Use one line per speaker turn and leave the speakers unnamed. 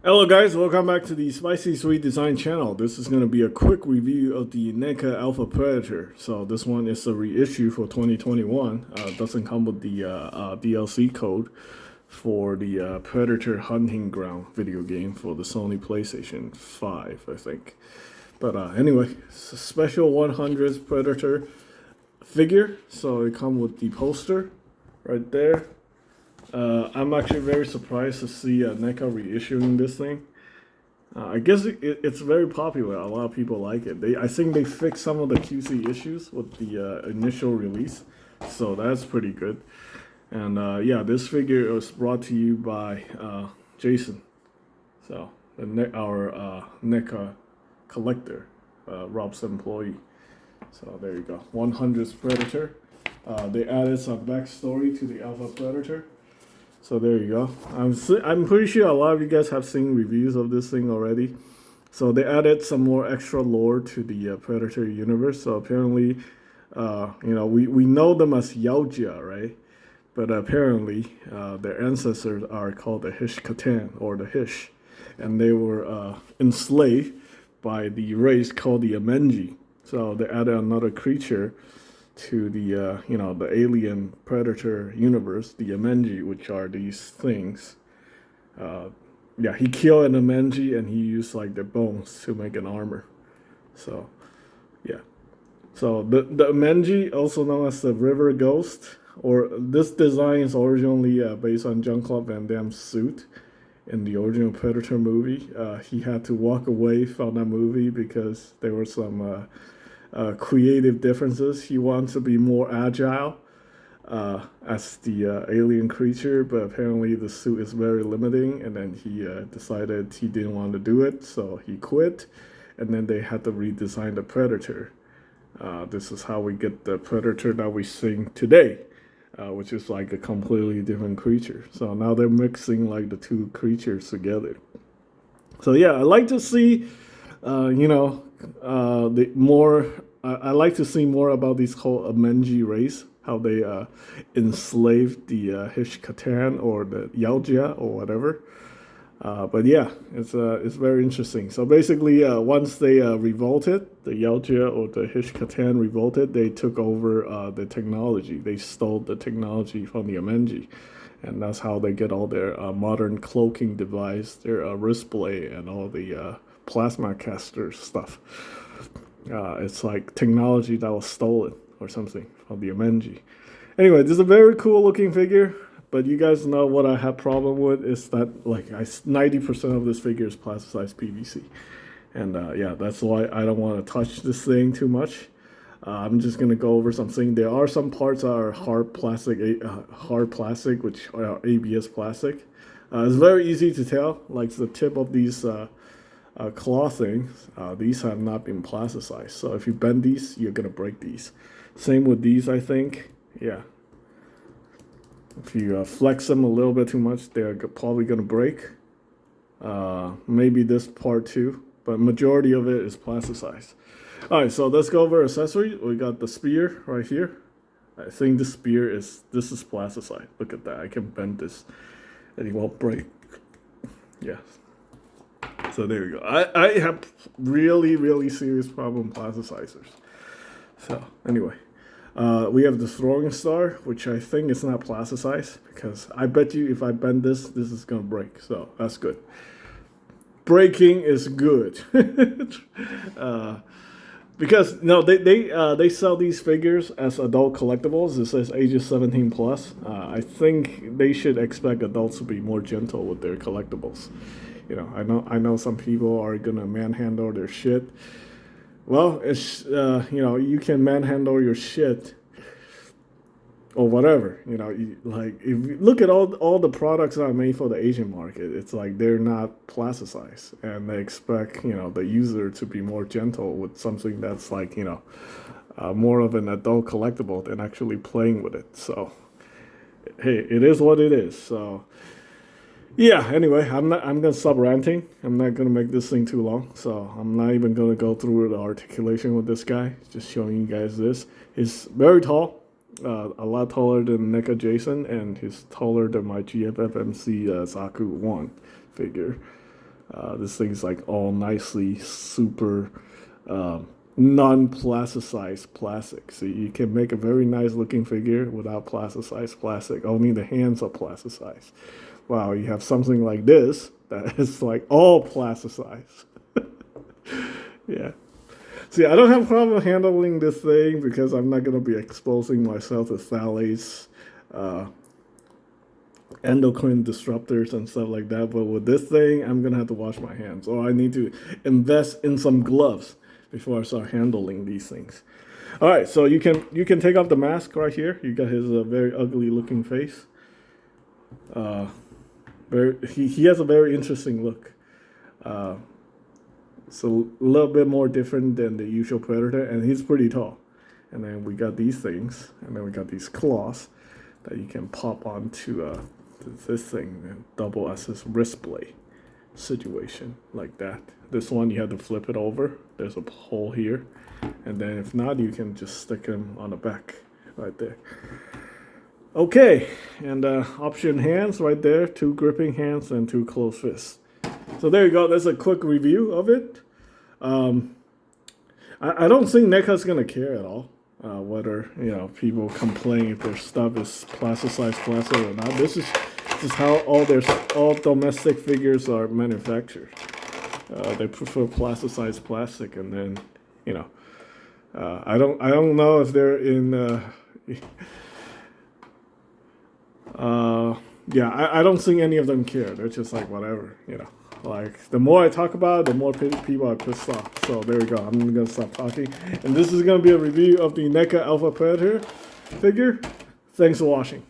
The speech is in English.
Hello guys, welcome back to the Spicy Sweet Design channel. This is going to be a quick review of the NECA Alpha Predator. So this one is a reissue for 2021. Doesn't come with the DLC code for the Predator Hunting Ground video game for the Sony PlayStation 5, I think. But anyway, it's a special 100th Predator figure. So it comes with the poster right there. I'm actually very surprised to see NECA reissuing this thing. I guess it's very popular. A lot of people like it. I think they fixed some of the QC issues with the initial release, so that's pretty good. And yeah, this figure was brought to you by Jason, so our NECA collector, Rob's employee. So there you go, 100th Predator. They added some backstory to the Alpha Predator. So there you go. I'm pretty sure a lot of you guys have seen reviews of this thing already. So they added some more extra lore to the Predator universe. So apparently, we know them as Yaojia, right? But apparently, their ancestors are called the Hish-Katan, or the Hish. And they were enslaved by the race called the Amenji. So they added another creature to the the alien predator universe, the Amenji, which are these things. Yeah, he killed an Amenji and he used like their bones to make an armor. So yeah, so the Amenji, also known as the River Ghost, or this design is originally based on Jean-Claude Van Damme's suit in the original Predator movie. He had to walk away from that movie because there were some creative differences. He wants to be more agile as the alien creature, but apparently the suit is very limiting. And then he decided he didn't want to do it, so he quit. And then they had to redesign the Predator. This is how we get the Predator that we see today, which is like a completely different creature. So now they're mixing like the two creatures together. So yeah, I like to see, the more. I like to see more about this whole Amenji race, how they enslaved the Hish-Katan or the Yaojia or whatever. But yeah, it's very interesting. So basically, once they revolted, the Yaojia or the Hish-Katan revolted, they took over the technology. They stole the technology from the Amenji. And that's how they get all their modern cloaking device, their wrist blade, and all the plasma caster stuff. It's like technology that was stolen or something from the Amenji. Anyway, this is a very cool looking figure, but you guys know what I have problem with is that like 90% of this figure is plasticized PVC. And yeah, that's why I don't want to touch this thing too much. I'm just gonna go over something. There are some parts that are hard plastic, which are ABS plastic. It's very easy to tell. Like the tip of these clothing, these have not been plasticized. So if you bend these, you're gonna break these. Same with these, I think. Yeah. If you flex them a little bit too much, they're probably gonna break. Maybe this part too, but majority of it is plasticized. All right, so let's go over accessories. We got the spear right here. I think this is plasticized. Look at that. I can bend this and it won't break. Yeah. So there you go. I have really serious problem with plasticizers. So anyway, we have the throwing star, which I think is not plasticized because I bet you if I bend this, this is gonna break. So that's good. Breaking is good. Because no, they sell these figures as adult collectibles. It says ages 17 plus. I think they should expect adults to be more gentle with their collectibles. I know some people are gonna manhandle their shit. Well, it's you can manhandle your shit or whatever. Like if you look at all the products that are made for the Asian market, it's like they're not plasticized, and they expect the user to be more gentle with something that's like more of an adult collectible than actually playing with it. So hey, it is what it is. So yeah. Anyway, I'm gonna stop ranting. I'm not gonna make this thing too long. So I'm not even gonna go through the articulation with this guy. Just showing you guys this. He's very tall. A lot taller than NECA Jason, and he's taller than my GFFMC Zaku 1 figure. This thing's like all nicely super non-plasticized plastic. So you can make a very nice looking figure without plasticized plastic. Only the hands are plasticized. Wow, you have something like this that is like all plasticized. Yeah. See, I don't have a problem handling this thing because I'm not going to be exposing myself to phthalates, endocrine disruptors and stuff like that. But with this thing, I'm going to have to wash my hands. Or I need to invest in some gloves before I start handling these things. All right, so you can take off the mask right here. You got his very ugly looking face. He has a very interesting look. It's a little bit more different than the usual predator, and he's pretty tall. And then we got these things, and then we got these claws that you can pop onto this thing and double as his wrist blade situation like that. This one you have to flip it over. There's a hole here, and then if not, you can just stick him on the back right there. Okay, and option hands right there, 2 gripping hands and 2 closed fists. So there you go. That's a quick review of it. I don't think NECA is gonna care at all whether people complain if their stuff is plasticized plastic or not. This is how all domestic figures are manufactured. They prefer plasticized plastic, and then I don't know if they're in. Yeah, I don't think any of them care. They're just like, whatever, Like, the more I talk about it, the more people are pissed off. So there we go. I'm going to stop talking. And this is going to be a review of the NECA Alpha Predator figure. Thanks for watching.